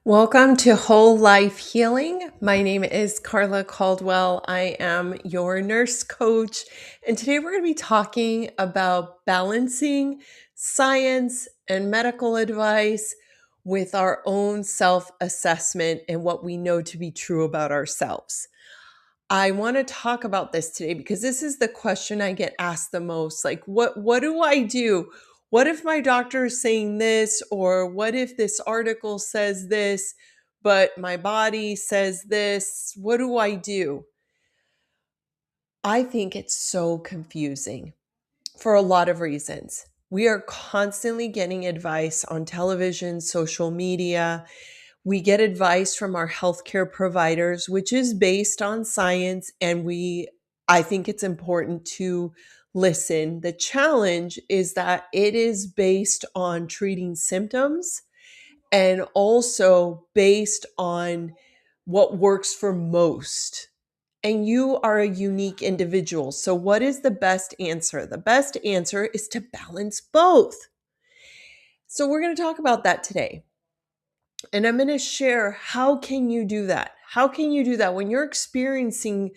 Welcome to Whole Life Healing. My name is Carla Caldwell. I am your nurse coach. And today we're going to be talking about balancing science and medical advice with our own self assessment and what we know to be true about ourselves. I want to talk about this today because this is the question I get asked the most. Like, what do I do? What if my doctor is saying this, or what if this article says this, but my body says this? What do I do? I think it's so confusing for a lot of reasons. We are constantly getting advice on television, social media. We get advice from our healthcare providers, which is based on science, and I think it's important to listen. The challenge is that it is based on treating symptoms and also based on what works for most. And you are a unique individual. So, what is the best answer? The best answer is to balance both. So, we're going to talk about that today. And I'm going to share how can you do that? How can you do that when you're experiencing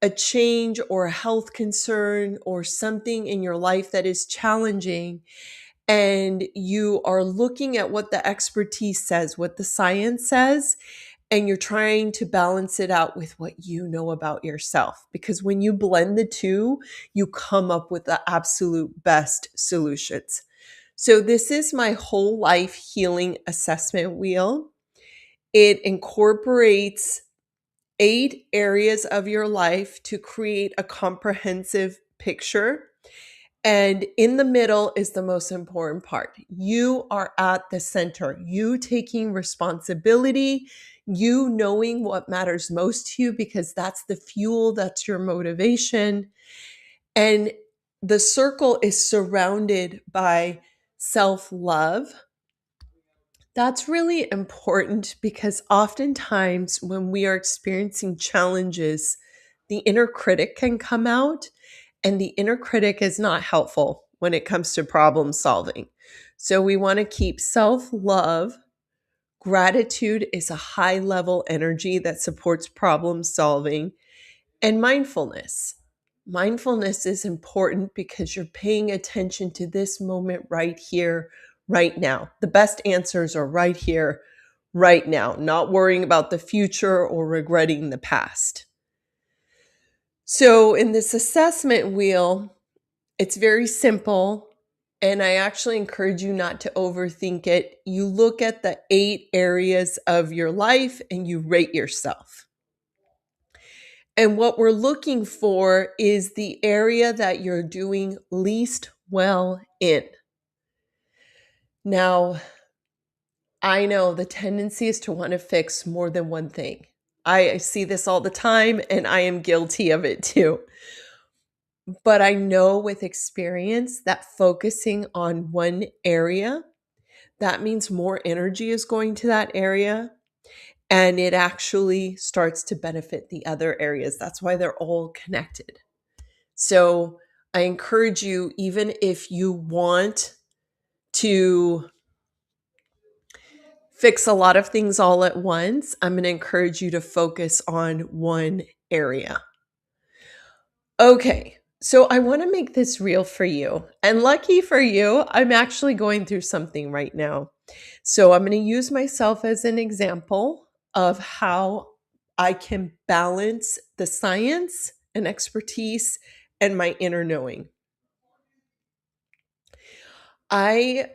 a change or a health concern or something in your life that is challenging, and you are looking at what the expertise says, what the science says, and you're trying to balance it out with what you know about yourself. Because when you blend the two, you come up with the absolute best solutions. So, this is my whole life healing assessment wheel. It incorporates 8 areas of your life to create a comprehensive picture. And in the middle is the most important part. You are at the center, you taking responsibility, you knowing what matters most to you, because that's the fuel, that's your motivation. And the circle is surrounded by self love. That's really important because oftentimes when we are experiencing challenges, the inner critic can come out, and the inner critic is not helpful when it comes to problem solving. So we want to keep self love. Gratitude is a high level energy that supports problem solving, and mindfulness. Mindfulness is important because you're paying attention to this moment right here, right now. The best answers are right here, right now, not worrying about the future or regretting the past. So, in this assessment wheel, it's very simple. And I actually encourage you not to overthink it. You look at the 8 areas of your life and you rate yourself. And what we're looking for is the area that you're doing least well in. Now, I know the tendency is to want to fix more than one thing. I see this all the time, and I am guilty of it too. But I know with experience that focusing on one area, that means more energy is going to that area, and it actually starts to benefit the other areas. That's why they're all connected. So I encourage you, even if you want to fix a lot of things all at once, I'm going to encourage you to focus on one area. Okay, so I want to make this real for you. And lucky for you, I'm actually going through something right now. So I'm going to use myself as an example of how I can balance the science and expertise and my inner knowing. I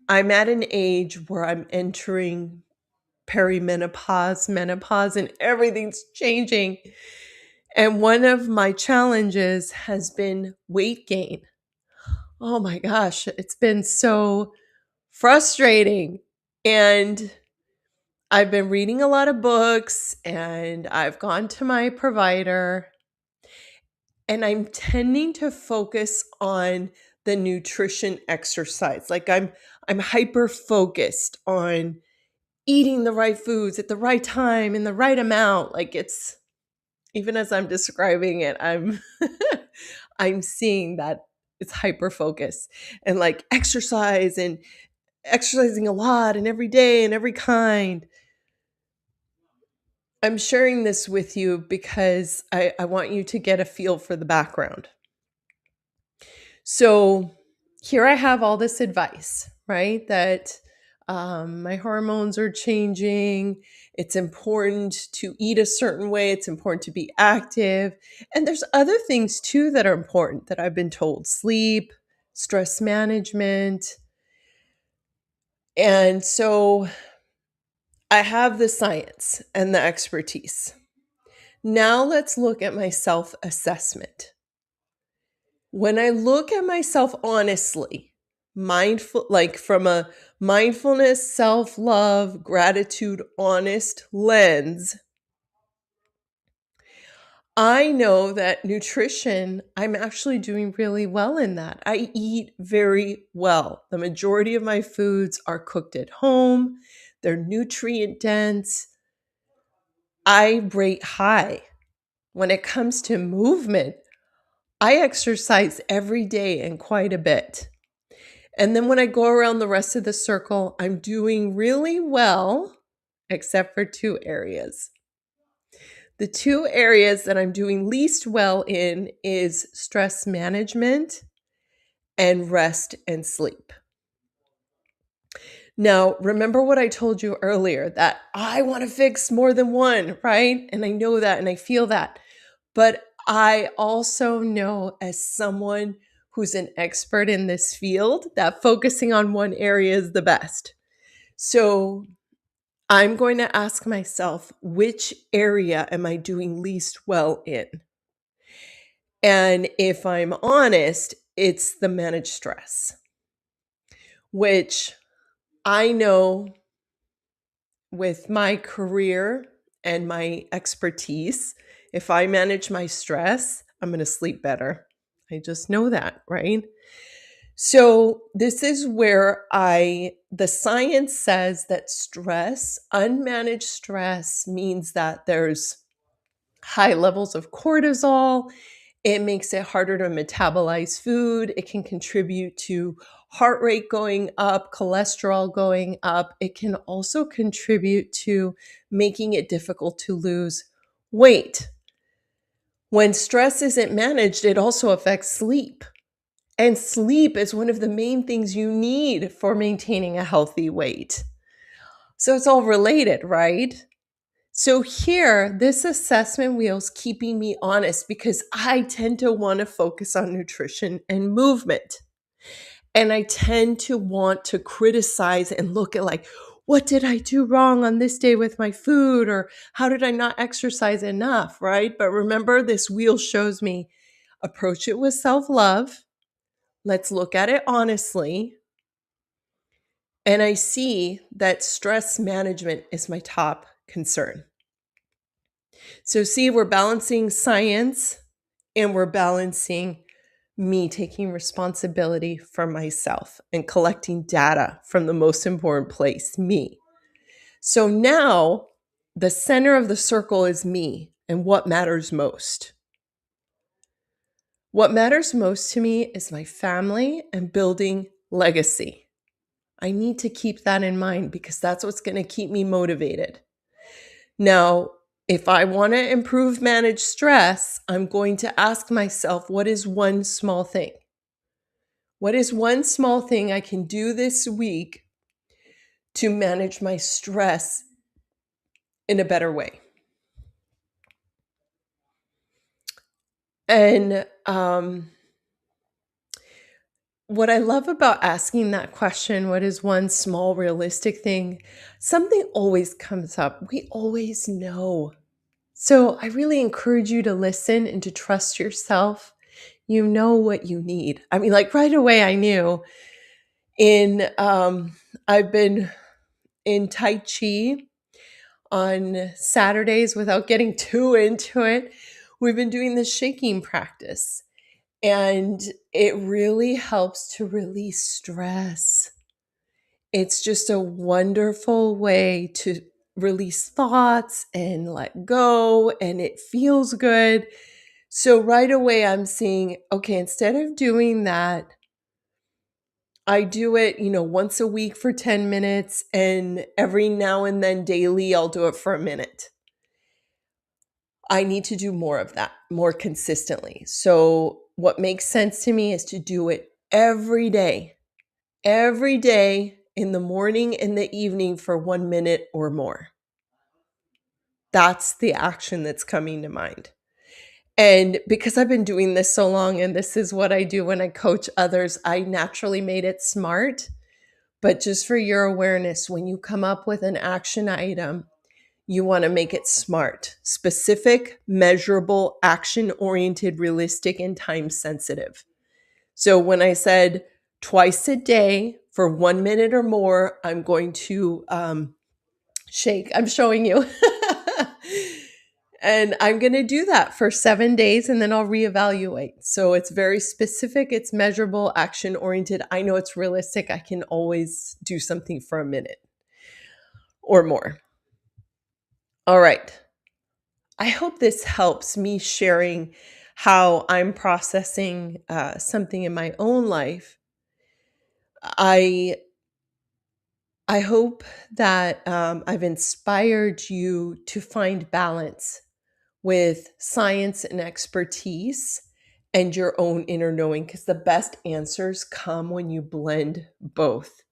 I'm at an age where I'm entering perimenopause, menopause, and everything's changing. And one of my challenges has been weight gain. Oh my gosh, it's been so frustrating. And I've been reading a lot of books and I've gone to my provider, and I'm tending to focus on the nutrition exercise. Like I'm hyper focused on eating the right foods at the right time in the right amount. Like, it's, even as I'm describing it, I'm I'm seeing that it's hyper focus and like exercise, and exercising a lot and every day and every kind. I'm sharing this with you because I want you to get a feel for the background. So here I have all this advice, right? That my hormones are changing. It's important to eat a certain way. It's important to be active. And there's other things too that are important that I've been told: sleep, stress management. And so I have the science and the expertise. Now let's look at my self assessment. When I look at myself honestly, mindful, like from a mindfulness, self love, gratitude, honest lens, I know that nutrition, I'm actually doing really well in that. I eat very well. The majority of my foods are cooked at home, they're nutrient dense. I rate high. When it comes to movement, I exercise every day and quite a bit. And then when I go around the rest of the circle, I'm doing really well, except for two areas. The two areas that I'm doing least well in is stress management and rest and sleep. Now, remember what I told you earlier, that I want to fix more than one, right? And I know that and I feel that. But I also know, as someone who's an expert in this field, that focusing on one area is the best. So I'm going to ask myself, which area am I doing least well in? And if I'm honest, it's the managed stress, which I know with my career and my expertise, if I manage my stress, I'm going to sleep better. I just know that, right? So, this is where the science says that stress, unmanaged stress, means that there's high levels of cortisol. It makes it harder to metabolize food. It can contribute to heart rate going up, cholesterol going up. It can also contribute to making it difficult to lose weight. When stress isn't managed, it also affects sleep. And sleep is one of the main things you need for maintaining a healthy weight. So it's all related, right? So here, this assessment wheel's keeping me honest because I tend to want to focus on nutrition and movement. And I tend to want to criticize and look at, like, what did I do wrong on this day with my food? Or how did I not exercise enough, right? But remember, this wheel shows me approach it with self-love. Let's look at it honestly. And I see that stress management is my top concern. So, see, we're balancing science and we're balancing me taking responsibility for myself and collecting data from the most important place, me. So now the center of the circle is me and what matters most. What matters most to me is my family and building legacy. I need to keep that in mind because that's what's going to keep me motivated. Now, if I want to improve manage stress, I'm going to ask myself, what is one small thing? What is one small thing I can do this week to manage my stress in a better way? And what I love about asking that question, what is one small realistic thing? Something always comes up. We always know. So I really encourage you to listen and to trust yourself. You know what you need. I mean, like right away, I knew I've been in Tai Chi on Saturdays without getting too into it. We've been doing this shaking practice, and it really helps to release stress. It's just a wonderful way to release thoughts and let go, and it feels good. So right away, I'm seeing, okay, instead of doing that, I do it, once a week for 10 minutes, and every now and then daily, I'll do it for a minute. I need to do more of that more consistently. So, what makes sense to me is to do it every day in the morning and the evening for 1 minute or more. That's the action that's coming to mind. And because I've been doing this so long, and this is what I do when I coach others, I naturally made it SMART. But just for your awareness, when you come up with an action item, you want to make it SMART: specific, measurable, action oriented, realistic, and time sensitive. So when I said twice a day for 1 minute or more, I'm going to shake. I'm showing you. And I'm going to do that for 7 days, and then I'll reevaluate. So it's very specific, it's measurable, action oriented. I know it's realistic. I can always do something for a minute or more. All right. I hope this helps me sharing how I'm processing something in my own life. I hope that I've inspired you to find balance with science and expertise and your own inner knowing, because the best answers come when you blend both.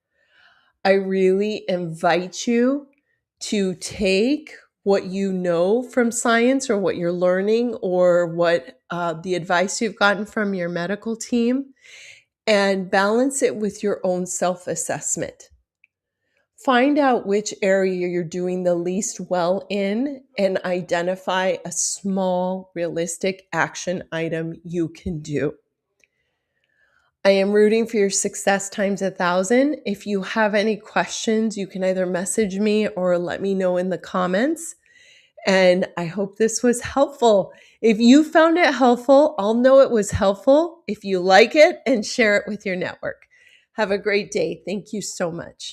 I really invite you to take what you know from science, or what you're learning, or what the advice you've gotten from your medical team, and balance it with your own self-assessment. Find out which area you're doing the least well in, and identify a small, realistic action item you can do. I am rooting for your success times 1,000. If you have any questions, you can either message me or let me know in the comments. And I hope this was helpful. If you found it helpful, I'll know it was helpful if you like it and share it with your network. Have a great day. Thank you so much.